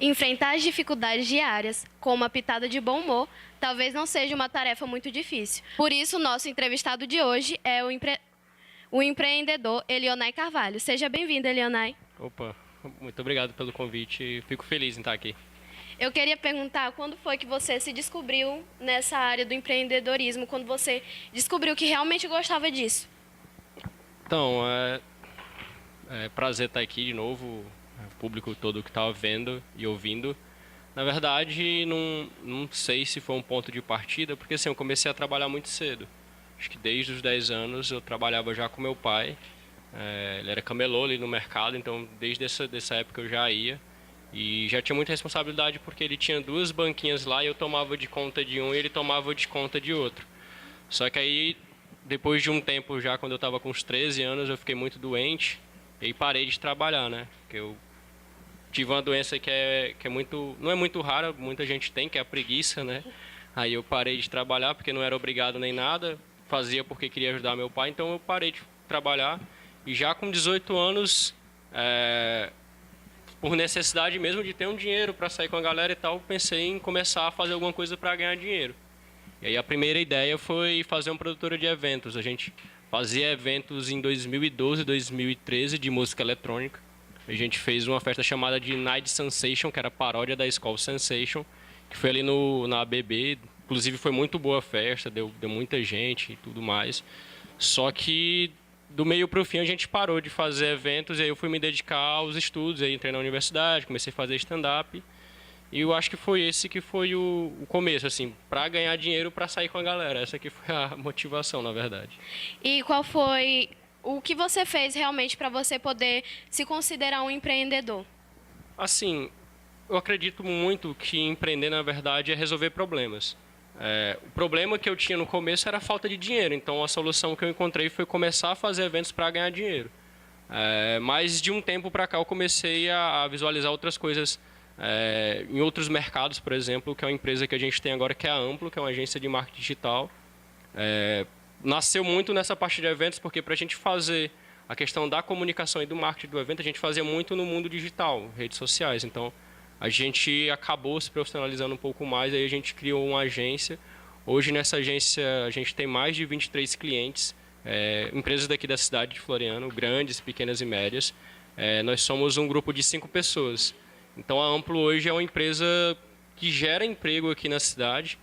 Enfrentar as dificuldades diárias com uma pitada de bom humor talvez não seja uma tarefa muito difícil. Por isso, nosso entrevistado de hoje é o empreendedor Elionai Carvalho. Seja bem-vindo, Elionai. Opa, muito obrigado pelo convite. Fico feliz em estar aqui. Eu queria perguntar quando foi que você se descobriu nessa área do empreendedorismo, quando você descobriu que realmente gostava disso? Então, é prazer estar aqui de novo, o público todo que estava vendo e ouvindo. Na verdade, não sei se foi um ponto de partida, porque assim, eu comecei a trabalhar muito cedo. Acho que desde os 10 anos eu trabalhava já com meu pai. Ele era camelô ali no mercado, então desde dessa época eu já ia. E já tinha muita responsabilidade porque ele tinha duas banquinhas lá e eu tomava de conta de um e ele tomava de conta de outro. Só que aí, depois de um tempo já, quando eu estava com uns 13 anos, eu fiquei muito doente e aí parei de trabalhar, né? Porque eu tive uma doença que é muito, não é muito rara, muita gente tem, que é a preguiça, né? Aí eu parei de trabalhar porque não era obrigado nem nada, fazia porque queria ajudar meu pai, então eu parei de trabalhar. E já com 18 anos, por necessidade mesmo de ter um dinheiro para sair com a galera e tal, pensei em começar a fazer alguma coisa para ganhar dinheiro. E aí a primeira ideia foi fazer uma produtora de eventos. A gente fazia eventos em 2012, 2013 de música eletrônica. A gente fez uma festa chamada de Night Sensation, que era paródia da Skol Sensation, que foi ali na ABB. Inclusive foi muito boa a festa, deu muita gente e tudo mais. Só que do meio para o fim a gente parou de fazer eventos e aí eu fui me dedicar aos estudos. Aí entrei na universidade, comecei a fazer stand-up. E eu acho que foi esse que foi o começo, assim, para ganhar dinheiro para sair com a galera. Essa que foi a motivação, na verdade. E qual foi o que você fez realmente para você poder se considerar um empreendedor? Assim, eu acredito muito que empreender, na verdade, é resolver problemas. O problema que eu tinha no começo era a falta de dinheiro, então a solução que eu encontrei foi começar a fazer eventos para ganhar dinheiro. Mas de um tempo para cá eu comecei a visualizar outras coisas em outros mercados, por exemplo, que é uma empresa que a gente tem agora, que é a Amplo, que é uma agência de marketing digital. Nasceu muito nessa parte de eventos, porque para a gente fazer a questão da comunicação e do marketing do evento, a gente fazia muito no mundo digital, redes sociais. Então, a gente acabou se profissionalizando um pouco mais, aí a gente criou uma agência. Hoje, nessa agência, a gente tem mais de 23 clientes, empresas daqui da cidade de Floriano, grandes, pequenas e médias. Nós somos um grupo de 5 pessoas. Então, a Amplo hoje é uma empresa que gera emprego aqui na cidade.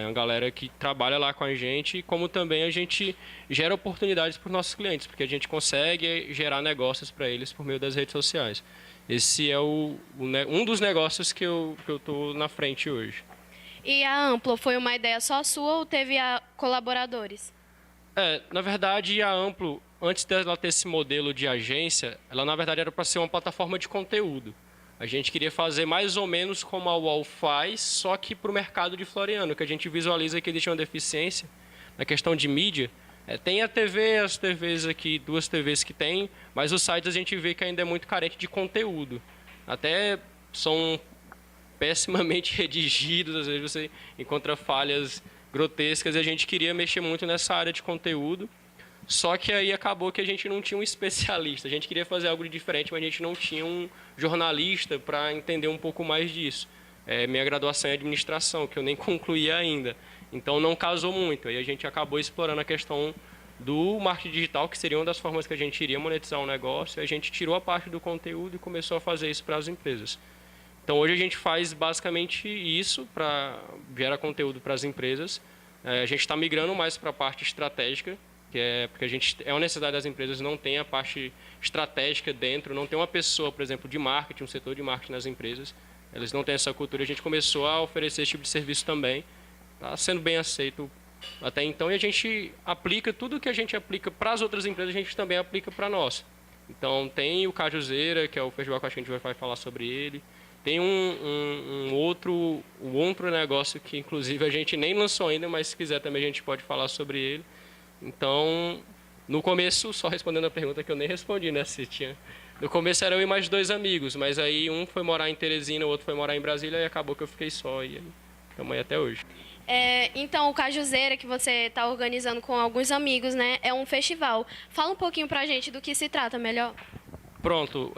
Uma galera que trabalha lá com a gente, como também a gente gera oportunidades para os nossos clientes, porque a gente consegue gerar negócios para eles por meio das redes sociais. Esse é um dos negócios que eu estou na frente hoje. E a Amplo foi uma ideia só sua ou teve colaboradores? Na verdade, a Amplo, antes dela ter esse modelo de agência, ela na verdade era para ser uma plataforma de conteúdo. A gente queria fazer mais ou menos como a UOL faz, só que para o mercado de Floriano, que a gente visualiza que existe uma deficiência na questão de mídia. Tem a TV, as TVs aqui, 2 TVs que tem, mas os sites a gente vê que ainda é muito carente de conteúdo. Até são pessimamente redigidos, às vezes você encontra falhas grotescas e a gente queria mexer muito nessa área de conteúdo. Só que aí acabou que a gente não tinha um especialista. A gente queria fazer algo de diferente, mas a gente não tinha um jornalista para entender um pouco mais disso. Minha graduação é administração, que eu nem concluí ainda. Então não casou muito. Aí a gente acabou explorando a questão do marketing digital, que seria uma das formas que a gente iria monetizar um negócio. E a gente tirou a parte do conteúdo e começou a fazer isso para as empresas. Então hoje a gente faz basicamente isso para gerar conteúdo para as empresas. A gente está migrando mais para a parte estratégica, porque a gente é uma necessidade das empresas, não tem a parte estratégica dentro, não tem uma pessoa, por exemplo, de marketing, um setor de marketing nas empresas, eles não têm essa cultura, a gente começou a oferecer esse tipo de serviço também, está sendo bem aceito até então, e a gente aplica tudo que a gente aplica para as outras empresas, a gente também aplica para nós. Então tem o Cajuzeira, que é o festival que a gente vai falar sobre ele, tem um outro negócio que inclusive a gente nem lançou ainda, mas se quiser também a gente pode falar sobre ele. Então, no começo, só respondendo a pergunta que eu nem respondi, né? Se tinha... No começo era eu e mais 2 amigos, mas aí um foi morar em Teresina, o outro foi morar em Brasília e acabou que eu fiquei só. E aí, estamos aí até hoje. Então, o Cajuzeira, que você está organizando com alguns amigos, né? É um festival. Fala um pouquinho pra gente do que se trata melhor. Pronto.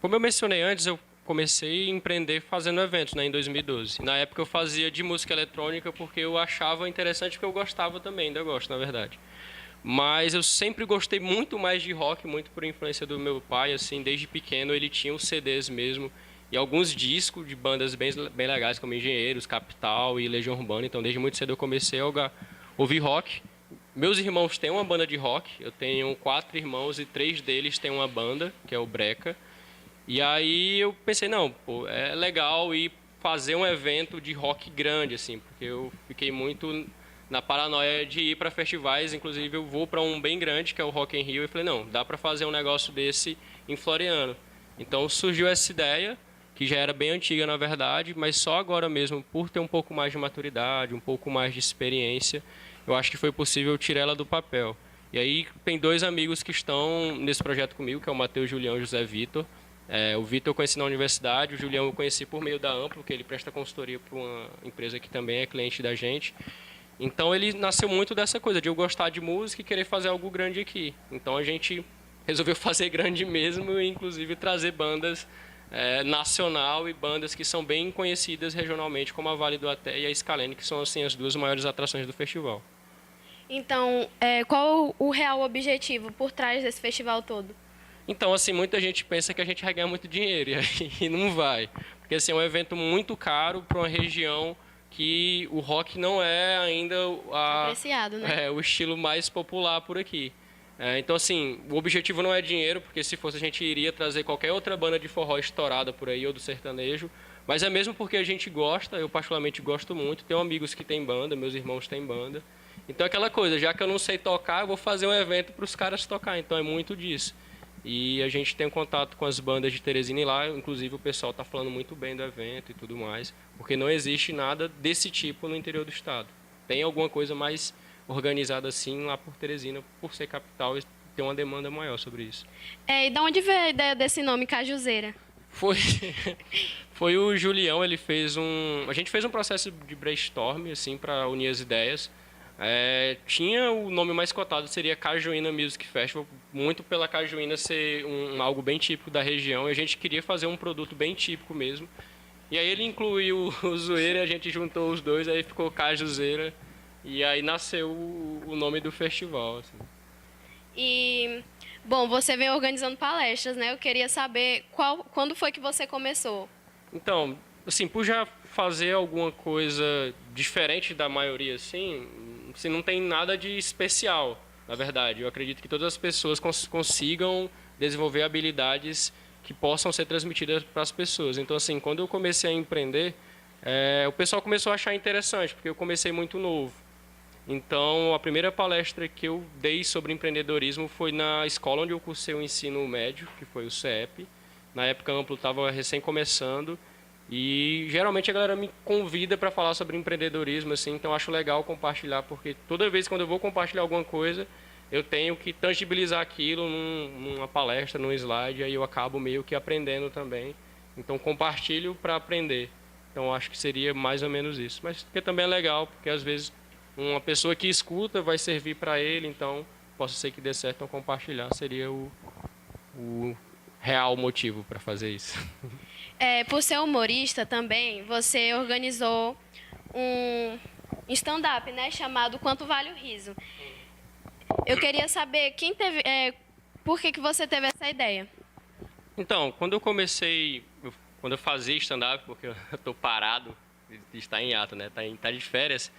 Como eu mencionei antes, eu comecei a empreender fazendo eventos, né, em 2012. Na época eu fazia de música eletrônica porque eu achava interessante, porque eu gostava também, ainda gosto, na verdade. Mas eu sempre gostei muito mais de rock, muito por influência do meu pai, assim, desde pequeno ele tinha os CDs mesmo e alguns discos de bandas bem legais, como Engenheiros, Capital e Legião Urbana. Então, desde muito cedo eu comecei a ouvir rock. Meus irmãos têm uma banda de rock, eu tenho 4 irmãos e 3 deles têm uma banda, que é o Breca. E aí eu pensei, não, pô, é legal ir fazer um evento de rock grande, assim, porque eu fiquei muito na paranoia de ir para festivais, inclusive eu vou para um bem grande, que é o Rock in Rio, e falei, não, dá para fazer um negócio desse em Floriano. Então surgiu essa ideia, que já era bem antiga na verdade, mas só agora mesmo, por ter um pouco mais de maturidade, um pouco mais de experiência, eu acho que foi possível tirar ela do papel. E aí tem 2 amigos que estão nesse projeto comigo, que é o Matheus Julião e o José Vitor. O Vitor eu conheci na universidade, o Julião eu conheci por meio da Amplo, que ele presta consultoria para uma empresa que também é cliente da gente. Então ele nasceu muito dessa coisa, de eu gostar de música e querer fazer algo grande aqui. Então a gente resolveu fazer grande mesmo e inclusive trazer bandas nacional e bandas que são bem conhecidas regionalmente, como a Vale do Até e a Scalene, que são assim, as 2 maiores atrações do festival. Então, qual o real objetivo por trás desse festival todo? Então, assim, muita gente pensa que a gente vai ganhar muito dinheiro e não vai. Porque, assim, é um evento muito caro para uma região que o rock não é ainda Apreciado, né? o estilo mais popular por aqui. Então, assim, o objetivo não é dinheiro, porque se fosse a gente iria trazer qualquer outra banda de forró estourada por aí, ou do sertanejo. Mas é mesmo porque a gente gosta, eu particularmente gosto muito. Tenho amigos que têm banda, meus irmãos têm banda. Então, é aquela coisa, já que eu não sei tocar, eu vou fazer um evento para os caras tocar. Então, é muito disso. E a gente tem contato com as bandas de Teresina e lá, inclusive o pessoal está falando muito bem do evento e tudo mais, porque não existe nada desse tipo no interior do estado. Tem alguma coisa mais organizada assim lá por Teresina, por ser capital e ter uma demanda maior sobre isso. E de onde veio a ideia desse nome, Cajuzeira? Foi, foi o Julião, ele fez a gente fez um processo de brainstorm assim para unir as ideias. Tinha o nome mais cotado, seria Cajuína Music Festival, muito pela cajuína ser algo bem típico da região, e a gente queria fazer um produto bem típico mesmo. E aí ele incluiu o Zoeira, a gente juntou os dois, aí ficou Cajuzeira, e aí nasceu o nome do festival. Assim. E, bom, você vem organizando palestras, né? Eu queria saber quando foi que você começou? Então, assim, por já fazer alguma coisa diferente da maioria, assim, não tem nada de especial, na verdade. Eu acredito que todas as pessoas consigam desenvolver habilidades que possam ser transmitidas para as pessoas. Então, assim, quando eu comecei a empreender, o pessoal começou a achar interessante, porque eu comecei muito novo. Então, a primeira palestra que eu dei sobre empreendedorismo foi na escola onde eu cursei o ensino médio, que foi o CEP. Na época, a Amplo estava recém começando. E geralmente a galera me convida para falar sobre empreendedorismo, assim, então eu acho legal compartilhar, porque toda vez quando eu vou compartilhar alguma coisa, eu tenho que tangibilizar aquilo numa palestra, num slide, aí eu acabo meio que aprendendo também. Então compartilho para aprender. Então eu acho que seria mais ou menos isso. Mas porque também é legal, porque às vezes uma pessoa que escuta vai servir para ele, então possa ser que dê certo, então compartilhar seria o real motivo para fazer isso. Por ser humorista também, você organizou um stand-up, né, chamado Quanto Vale o Riso. Eu queria saber por que você teve essa ideia? Então, quando eu comecei, quando eu fazia stand-up, porque eu estou parado, está em ato, né? Tá de férias.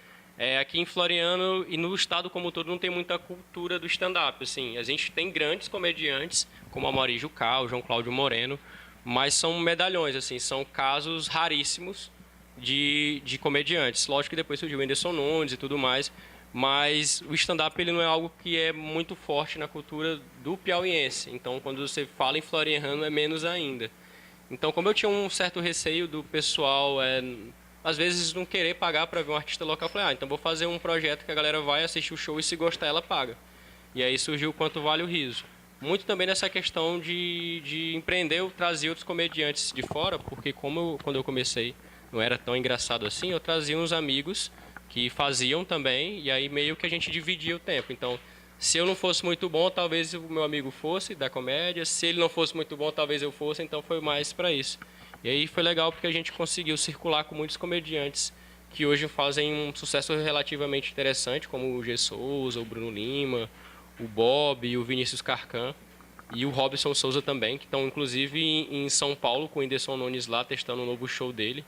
Aqui em Floriano e no estado como um todo não tem muita cultura do stand-up. Assim, a gente tem grandes comediantes, como a Maurício Jucá, o João Cláudio Moreno, mas são medalhões, assim, são casos raríssimos de comediantes. Lógico que depois surgiu o Whindersson Nunes e tudo mais, mas o stand-up ele não é algo que é muito forte na cultura do piauiense. Então, quando você fala em floriano, é menos ainda. Então, como eu tinha um certo receio do pessoal, às vezes, não querer pagar para ver um artista local, eu falei, então vou fazer um projeto que a galera vai assistir o show e se gostar, ela paga. E aí surgiu o Quanto Vale o Riso. Muito também nessa questão de empreender, eu trazia outros comediantes de fora, porque quando eu comecei não era tão engraçado assim, eu trazia uns amigos que faziam também, e aí meio que a gente dividia o tempo. Então, se eu não fosse muito bom, talvez o meu amigo fosse da comédia, se ele não fosse muito bom, talvez eu fosse, então foi mais para isso. E aí foi legal porque a gente conseguiu circular com muitos comediantes que hoje fazem um sucesso relativamente interessante, como o G. Souza, o Bruno Lima, o Bob, o Vinícius Carcan e o Robson Souza também, que estão inclusive em São Paulo com o Whindersson Nunes lá testando um novo show dele.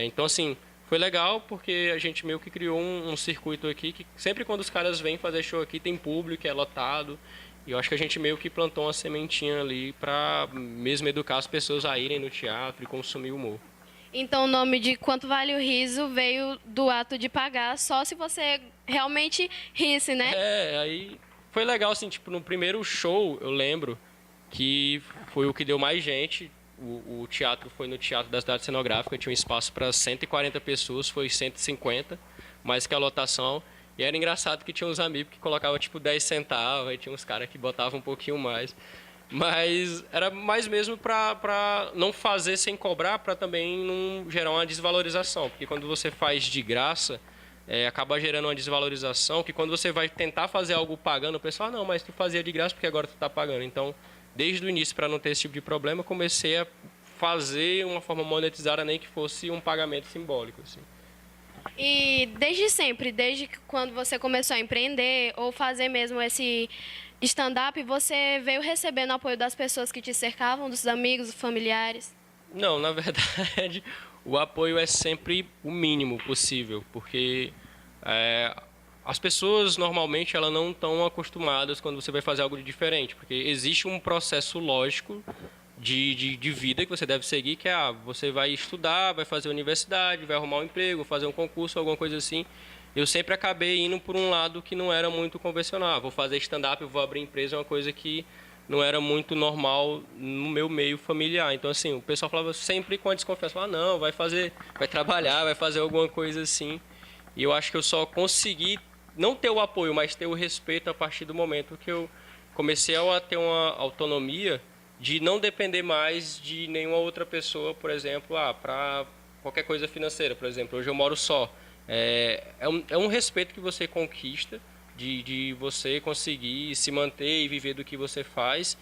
Então, assim, foi legal porque a gente meio que criou um circuito aqui que sempre quando os caras vêm fazer show aqui tem público, é lotado. E eu acho que a gente meio que plantou uma sementinha ali para mesmo educar as pessoas a irem no teatro e consumir humor. Então, o nome de Quanto Vale o Riso veio do ato de pagar só se você realmente risse, né? Aí foi legal, assim, tipo, no primeiro show, eu lembro que foi o que deu mais gente. O teatro foi no Teatro da Cidade Cenográfica, tinha um espaço para 140 pessoas, foi 150, mais que a lotação. E era engraçado que tinha uns amigos que colocavam, tipo, 10 centavos, aí tinha uns caras que botavam um pouquinho mais. Mas era mais mesmo para não fazer sem cobrar, para também não gerar uma desvalorização. Porque quando você faz de graça, acaba gerando uma desvalorização, que quando você vai tentar fazer algo pagando, o pessoal, não, mas tu fazia de graça porque agora tu está pagando. Então, desde o início, para não ter esse tipo de problema, eu comecei a fazer uma forma monetizada, nem que fosse um pagamento simbólico, assim. E desde sempre, desde quando você começou a empreender ou fazer mesmo esse stand-up, você veio recebendo apoio das pessoas que te cercavam, dos amigos, dos familiares? Não, na verdade, o apoio é sempre o mínimo possível, porque as pessoas normalmente elas não estão acostumadas quando você vai fazer algo de diferente, porque existe um processo lógico de vida que você deve seguir, que é você vai estudar, vai fazer universidade, vai arrumar um emprego, fazer um concurso, alguma coisa assim. Eu sempre acabei indo por um lado que não era muito convencional. Vou fazer stand-up, vou abrir empresa, é uma coisa que não era muito normal no meu meio familiar. Então, assim, o pessoal falava sempre com a desconfiança, não, vai trabalhar, vai fazer alguma coisa assim. E eu acho que eu só consegui não ter o apoio, mas ter o respeito a partir do momento que eu comecei a ter uma autonomia de não depender mais de nenhuma outra pessoa, por exemplo, para qualquer coisa financeira, por exemplo. Hoje eu moro só. É um respeito que você conquista de você conseguir se manter e viver do que você faz.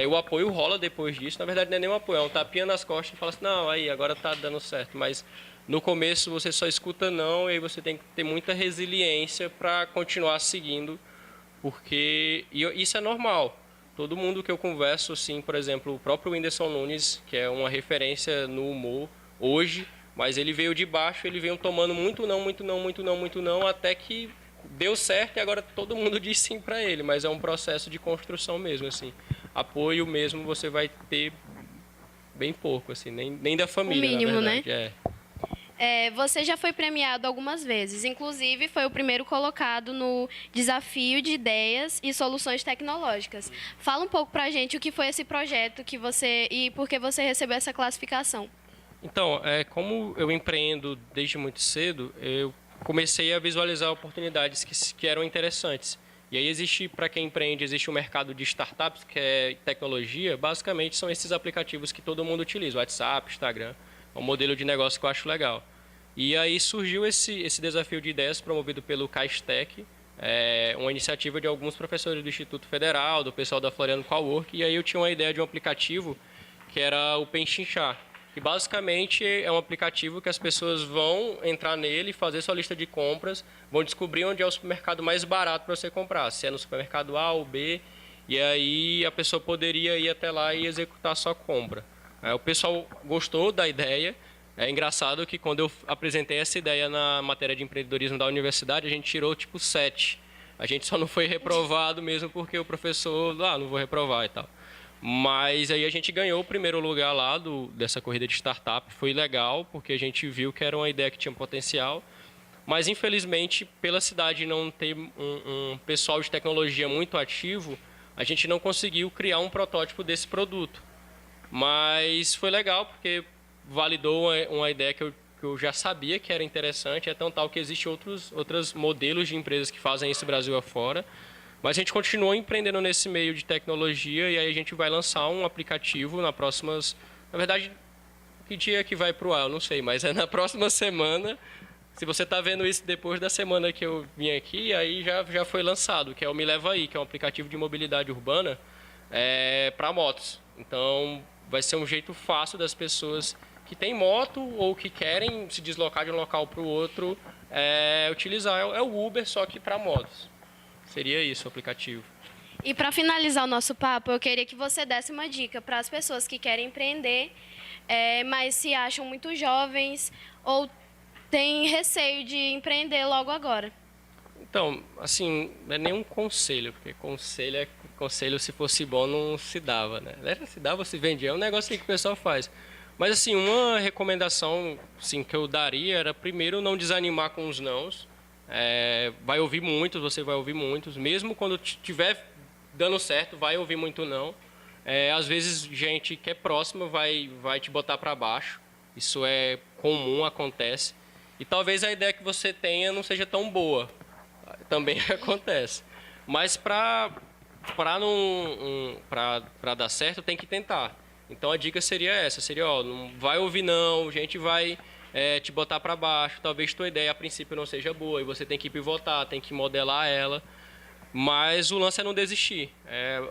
O apoio rola depois disso. Na verdade, não é nem um apoio, é um tapinha nas costas e fala assim, não, aí, agora tá dando certo. Mas no começo você só escuta não e aí você tem que ter muita resiliência para continuar seguindo, porque isso é normal. Todo mundo que eu converso, assim, por exemplo, o próprio Whindersson Nunes, que é uma referência no humor hoje, mas ele veio de baixo, ele veio tomando muito não, muito não, muito não, muito não, até que deu certo e agora todo mundo diz sim para ele, mas é um processo de construção mesmo, assim. Apoio mesmo você vai ter bem pouco, assim, nem da família, o mínimo, na verdade. Né? Você já foi premiado algumas vezes, inclusive foi o primeiro colocado no Desafio de Ideias e Soluções Tecnológicas. Fala um pouco pra gente o que foi esse projeto e por que você recebeu essa classificação. Então, como eu empreendo desde muito cedo, eu comecei a visualizar oportunidades que eram interessantes. E aí para quem empreende, existe um mercado de startups, que é tecnologia, basicamente são esses aplicativos que todo mundo utiliza, WhatsApp, Instagram, é um modelo de negócio que eu acho legal. E aí surgiu esse desafio de ideias promovido pelo Caistec, uma iniciativa de alguns professores do Instituto Federal, do pessoal da Floriano Cowork, e aí eu tinha uma ideia de um aplicativo que era o Penchinchar, que basicamente é um aplicativo que as pessoas vão entrar nele, fazer sua lista de compras, vão descobrir onde é o supermercado mais barato para você comprar, se é no supermercado A ou B, e aí a pessoa poderia ir até lá e executar a sua compra. O pessoal gostou da ideia. É engraçado que quando eu apresentei essa ideia na matéria de empreendedorismo da universidade, a gente tirou tipo 7. A gente só não foi reprovado mesmo porque o professor, não vou reprovar e tal. Mas aí a gente ganhou o primeiro lugar lá dessa corrida de startup. Foi legal, porque a gente viu que era uma ideia que tinha potencial. Mas, infelizmente, pela cidade não ter um pessoal de tecnologia muito ativo, a gente não conseguiu criar um protótipo desse produto. Mas foi legal, porque validou uma ideia que eu já sabia que era interessante. É tão tal que existem outros modelos de empresas que fazem isso Brasil afora. Mas a gente continua empreendendo nesse meio de tecnologia e aí a gente vai lançar um aplicativo na próximas... Na verdade, que dia que vai para o ar, eu não sei, mas é na próxima semana. Se você está vendo isso depois da semana que eu vim aqui, aí já foi lançado, que é o Me Leva Aí, que é um aplicativo de mobilidade urbana para motos. Então, vai ser um jeito fácil das pessoas que têm moto ou que querem se deslocar de um local para o outro utilizar. É o Uber, só que para motos. Seria isso o aplicativo. E para finalizar o nosso papo, eu queria que você desse uma dica para as pessoas que querem empreender, mas se acham muito jovens ou têm receio de empreender logo agora. Então, assim, não é nenhum conselho, porque conselho se fosse bom não se dava, né? Se dava, se vendia, é um negócio que o pessoal faz. Mas, assim, uma recomendação assim, que eu daria era, primeiro, não desanimar com os nãos. Vai ouvir muitos, você vai ouvir muitos. Mesmo quando estiver dando certo, vai ouvir muito não. Às vezes, gente que é próxima vai te botar para baixo. Isso é comum, acontece. E talvez a ideia que você tenha não seja tão boa. Também acontece. Mas para dar certo, tem que tentar. Então a dica seria essa, não vai ouvir não, a gente vai te botar para baixo, talvez tua ideia a princípio não seja boa e você tem que pivotar, tem que modelar ela, mas o lance é não desistir.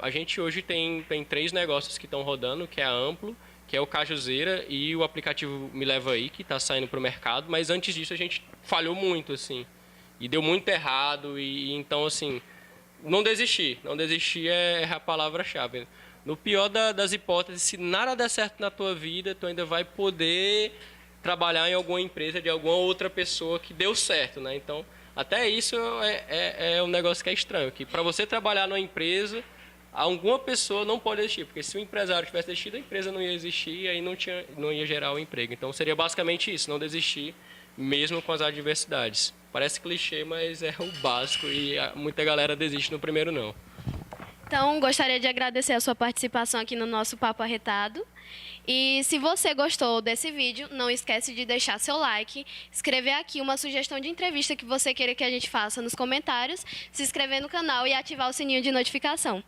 A gente hoje tem 3 negócios que estão rodando, que é a Amplo, que é o Cajuzeira e o aplicativo Me Leva Aí, que está saindo para o mercado, mas antes disso a gente falhou muito, assim, e deu muito errado, e então, assim, não desistir é a palavra-chave. No pior das hipóteses, se nada der certo na tua vida, tu ainda vai poder trabalhar em alguma empresa de alguma outra pessoa que deu certo, né? Então, até isso é um negócio que é estranho, que para você trabalhar numa empresa, alguma pessoa não pode existir, porque se o empresário tivesse existido, a empresa não ia existir e aí não ia gerar o emprego. Então, seria basicamente isso, não desistir mesmo com as adversidades. Parece clichê, mas é o básico e muita galera desiste no primeiro não. Então, gostaria de agradecer a sua participação aqui no nosso Papo Arretado. E se você gostou desse vídeo, não esquece de deixar seu like, escrever aqui uma sugestão de entrevista que você queira que a gente faça nos comentários, se inscrever no canal e ativar o sininho de notificação.